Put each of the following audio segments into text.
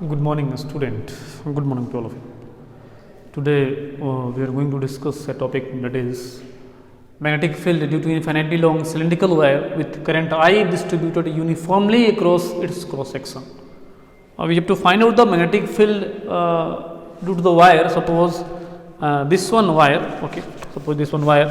Good morning, student. Good morning to all of you. Today we are going to discuss a topic that is magnetic field due to infinitely long cylindrical wire with current I distributed uniformly across its cross section. We have to find out the magnetic field due to the wire. Suppose this one wire, okay. Suppose this one wire,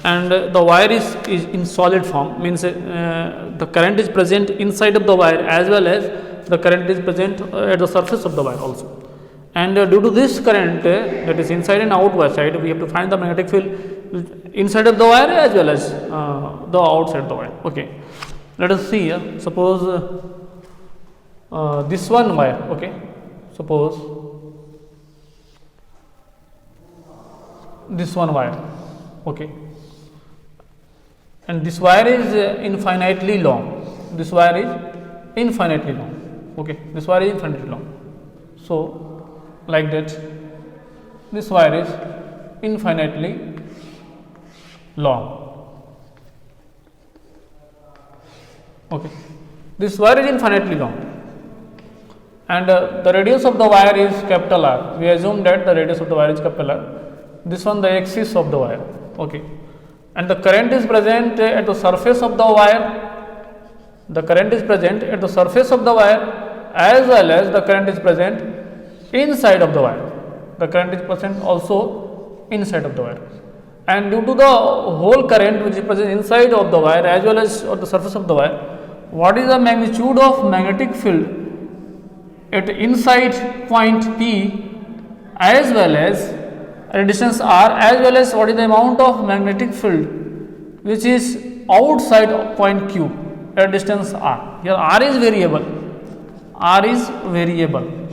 and the wire is in solid form, means the current is present inside of the wire as well as the current is present at the surface of the wire also. And due to this current that is inside and outside side, we have to find the magnetic field inside of the wire as well as the outside the wire. Okay, let us see here. Suppose this one wire, okay. Suppose this one wire, okay, and this wire is infinitely long. This wire is infinitely long. Okay, this wire is infinitely long. So, like that, this wire is infinitely long. Okay, this wire is infinitely long, and the radius of the wire is capital R. We assume that the radius of the wire is capital R. This one the axis of the wire. Okay, and the current is present at the surface of the wire. The current is present at the surface of the wire as well as the current is present inside of the wire. The current is present also inside of the wire, and due to the whole current which is present inside of the wire as well as at the surface of the wire, what is the magnitude of magnetic field at inside point P as well as at distance R, as well as what is the amount of magnetic field which is outside point Q at distance R. Here R is variable. R is variable.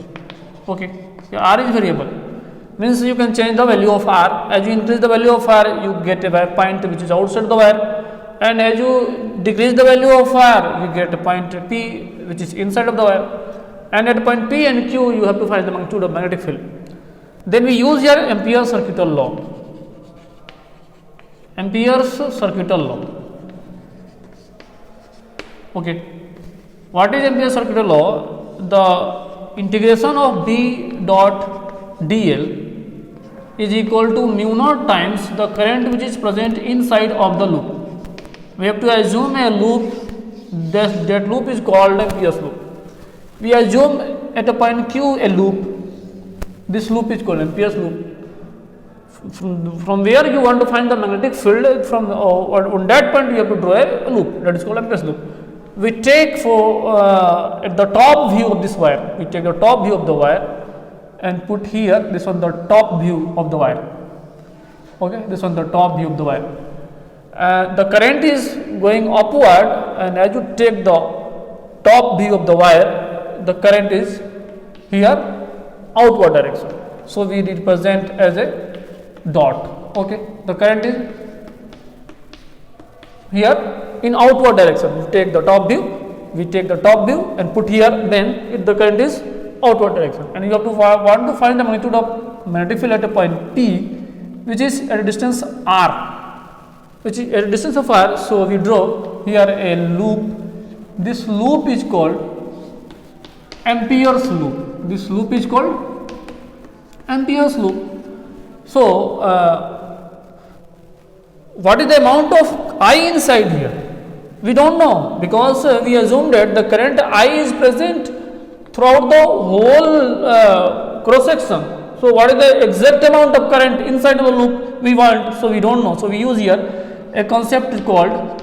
Okay, here R is variable. Means you can change the value of R. As you increase the value of R, you get a point which is outside the wire, and as you decrease the value of R, you get a point P which is inside of the wire. And at point P and Q, you have to find the magnitude of magnetic field. Then we use here Nps Circuit Law. Nps Circuit Law. Okay, what is Nps Circuit Law? The integration of B dot dl is equal to mu naught times the current which is present inside of the loop. We have to assume a loop. That loop is called Nps loop. We assume at a point Q a loop. This loop is called Nps loop. From where you want to find the magnetic field, from on that point you have to draw a loop, that is called Nps loop. We take for at the top view of this wire, we take the top view of the wire and put here this one the top view of the wire. Okay, this one the top view of the wire. The current is going upward, and as you take the top view of the wire, the current is here outward direction. So we represent as a dot. Okay, the current is here in outward direction. We take the top view, and put here, then the current is outward direction, and you have to want to find the magnitude of magnetic field at a point P which is at a distance R, which is at a distance of R. So we draw here a loop. This loop is called Ampere's loop. This loop is called Ampere's loop. So what is the amount of I inside here? We don't know, because we assume that the current I is present throughout the whole cross section. So what is the exact amount of current inside of the loop we want? So we don't know. So we use here a concept called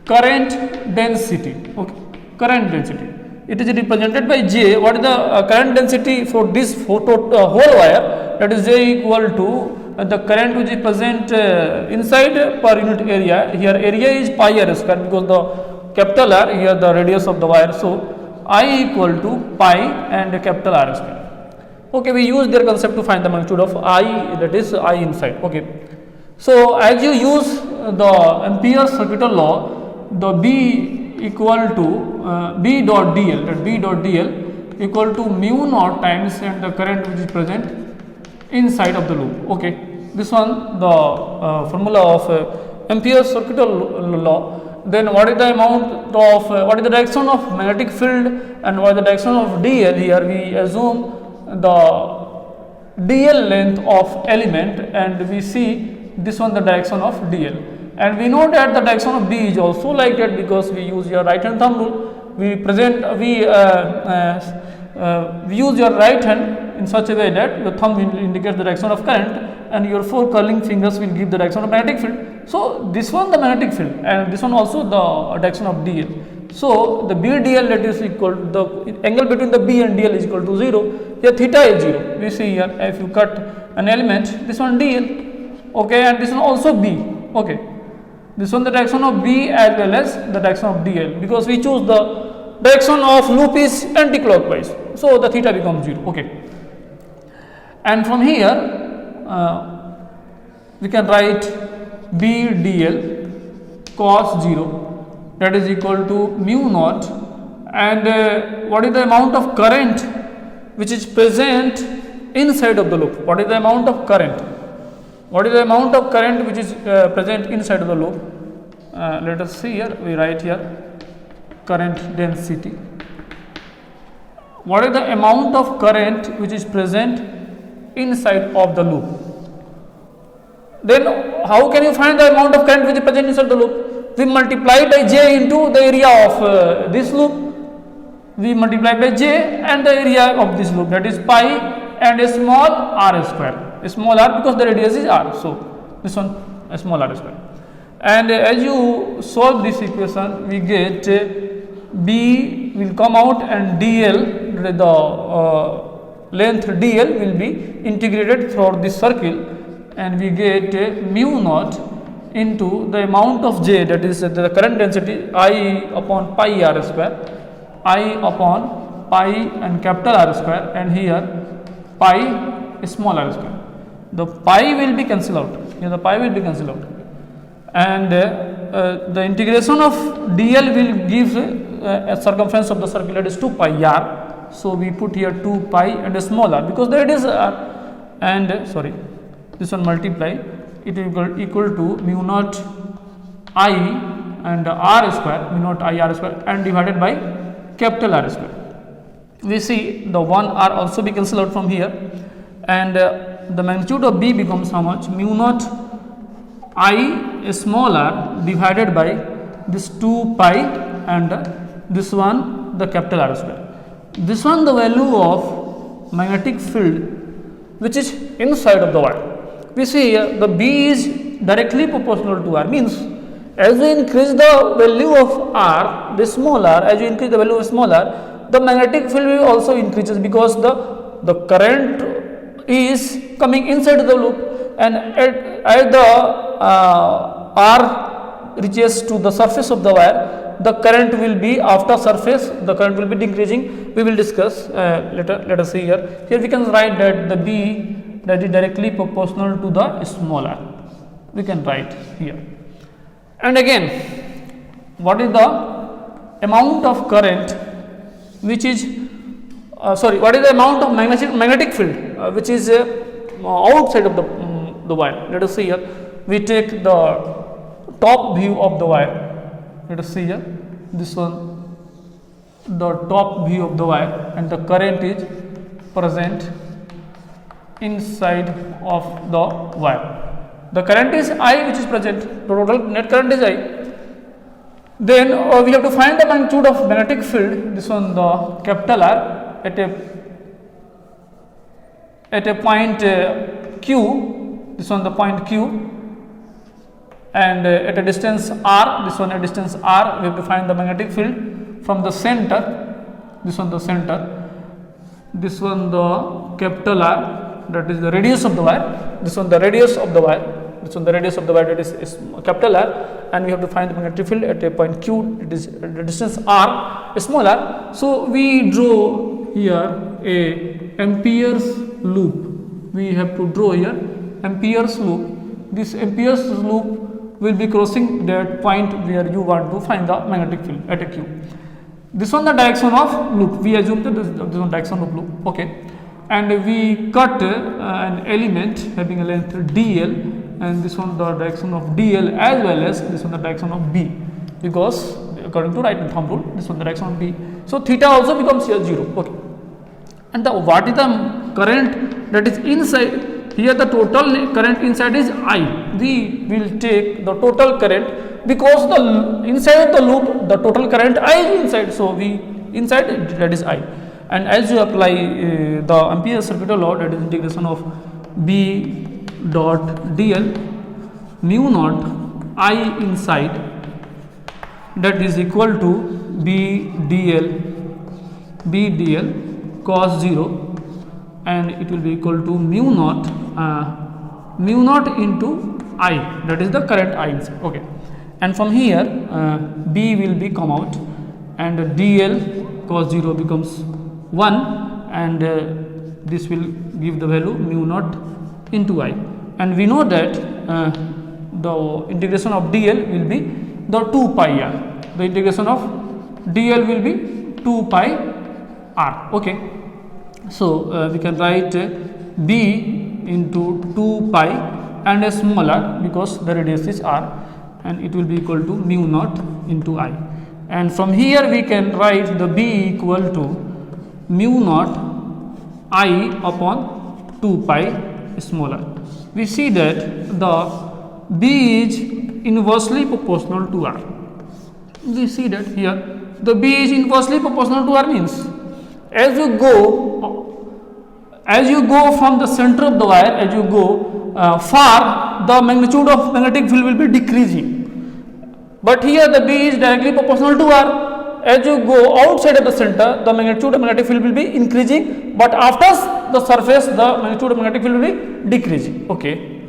current density. Okay, current density. It is represented by J. What is the current density for this whole wire? That is J equal to the current which is present inside per unit area. Here area is pi r square, because the capital R, here the radius of the wire. So I equal to pi and capital R square. Okay, we use their concept to find the magnitude of I, that is I inside. Okay, so as you use the Nps Circuit Law, the B equal to B dot dl, that B dot dl equal to mu naught times and the current which is present inside of the loop. Okay, this one the formula of Nps Circuit Law, then what is the amount of what is the direction of magnetic field and what is the direction of dl? Here we assume the dl length of element and we see this one the direction of dl, and we know that the direction of b is also like that because we use your right hand thumb rule. We use your right hand in such a way that your thumb will indicate the direction of current and your 4 curling fingers will give the direction of magnetic field. So this one the magnetic field and this one also the direction of dl. So the BDL, that is equal to the angle between the B and DL is equal to 0. Here theta is 0. We see here if you cut an element, this one DL, okay, and this one also B, okay. This one the direction of B as well as the direction of DL, because we choose the direction of loop is anti-clockwise, so the theta becomes 0, okay. And from here we can write BDL cos 0, that is equal to mu naught, and what is the amount of current which is present inside of the loop? What is the amount of current? What is the amount of current which is present inside of the loop? Let us see here, we write here current density. What is the amount of current which is present inside of the loop? Then how can you find the amount of current which is present inside the loop? We multiply by J into the area of this loop. We multiply by J and the area of this loop, that is pi and a small r square. A small r because the radius is r, so this one a small r square. And as you solve this equation, we get B will come out and DL, the length DL will be integrated throughout this circle, and we get mu naught into the amount of J, that is the current density, I upon pi r square, I upon pi and capital R square, and here pi small r square. The pi will be cancelled out, here the pi will be cancelled out, and the integration of dl will give a circumference of the circle, that is 2 pi r. So we put here 2 pi and a small r because there it is r, and sorry, this one multiply, it will equal to mu naught I and r square, mu naught I r square, and divided by capital R square. We see the 1 r also be cancelled out from here, and the magnitude of B becomes how much? Mu naught I small r divided by this 2 pi and this one the capital R square. This one the value of magnetic field which is inside of the wire. We see here the B is directly proportional to R, means as we increase the value of R, this small r, as you increase the value of small r, the magnetic field will also increases because the current is coming inside the loop, and as the R reaches to the surface of the wire, the current will be after surface, the current will be decreasing. We will discuss later. Let us see here. Here we can write that the B that is directly proportional to the small r. We can write here. And again, what is the amount of current which is what is the amount of magnetic field which is outside of the wire? Let us see here. We take the top view of the wire. Let us see here. This one, the top view of the wire, and the current is present inside of the wire. The current is I which is present, the total net current is I. Then we have to find the magnitude of magnetic field, this one the capital R at a point Q, this one the point Q, and at a distance R, this one a distance R, we have to find the magnetic field from the center, this one the center, this one the capital R, that is the radius of the wire, this one the radius of the wire, this one the radius of the wire, that is capital R, and we have to find the magnetic field at a point Q, it is the distance R, small r. So we draw here a Ampere's loop. We have to draw here Ampere's loop. This Ampere's loop will be crossing that point where you want to find the magnetic field at a Q. This one the direction of loop. We assume that this one direction of loop. Okay. And we cut an element having a length dl, and this one the direction of dl as well as this one the direction of B. because according to right hand thumb rule, this one the direction of B. So theta also becomes here 0. Okay. And what is the current that is inside? Here the total current inside is I. We will take the total current because the inside the loop the total current I is inside. So we inside that is I. And as you apply the Nps Circuit Law, that is integration of B dot dl mu naught I inside, that is equal to B dl cos 0, and it will be equal to mu naught into I, that is the current I inside. Okay. And from here B will be come out, and dl cos 0 becomes 1, and this will give the value mu naught into I. And we know that the integration of dl will be the 2 pi r. The integration of dl will be 2 pi r. Okay. So we can write b into 2 pi and a small r, because the radius is r, and it will be equal to mu naught into I. And from here we can write the b equal to mu naught I upon 2 pi small r. We see that the b is inversely proportional to r. We see that here the b is inversely proportional to r means as you go from the center of the wire, as you go far, the magnitude of magnetic field will be decreasing. But here the B is directly proportional to R. As you go outside of the center, the magnitude of magnetic field will be increasing, but after the surface, the magnitude of magnetic field will be decreasing. Okay.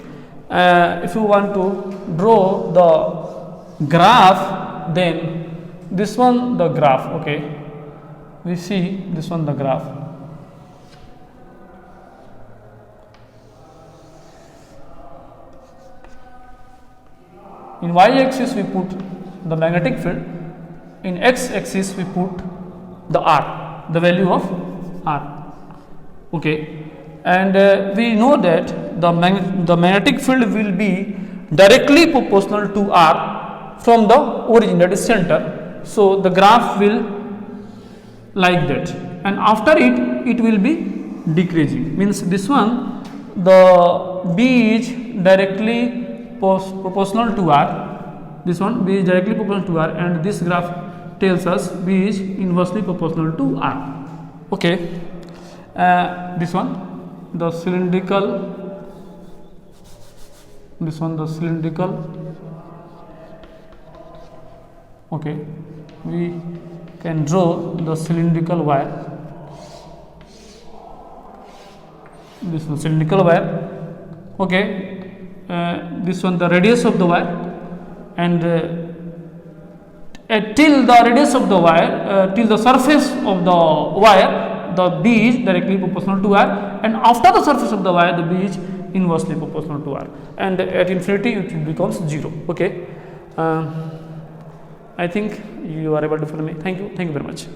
If you want to draw the graph, then this one the graph. Okay. We see this one the graph. In y-axis we put the magnetic field, in x-axis we put the r, the value of r. Okay. And we know that the magnetic field will be directly proportional to r from the origin, that is center. So the graph will like that, and after it will be decreasing, means this one the B is directly proportional to r, this one B is directly proportional to r, and this graph tells us B is inversely proportional to r. Okay. This one the cylindrical, this one the cylindrical. Okay. We can draw the cylindrical wire. This one cylindrical wire. Okay. This one the radius of the wire, and till the radius of the wire, till the surface of the wire, the B is directly proportional to r, and after the surface of the wire, the B is inversely proportional to r, and at infinity it becomes 0. Okay. I think you are able to follow me. Thank you very much.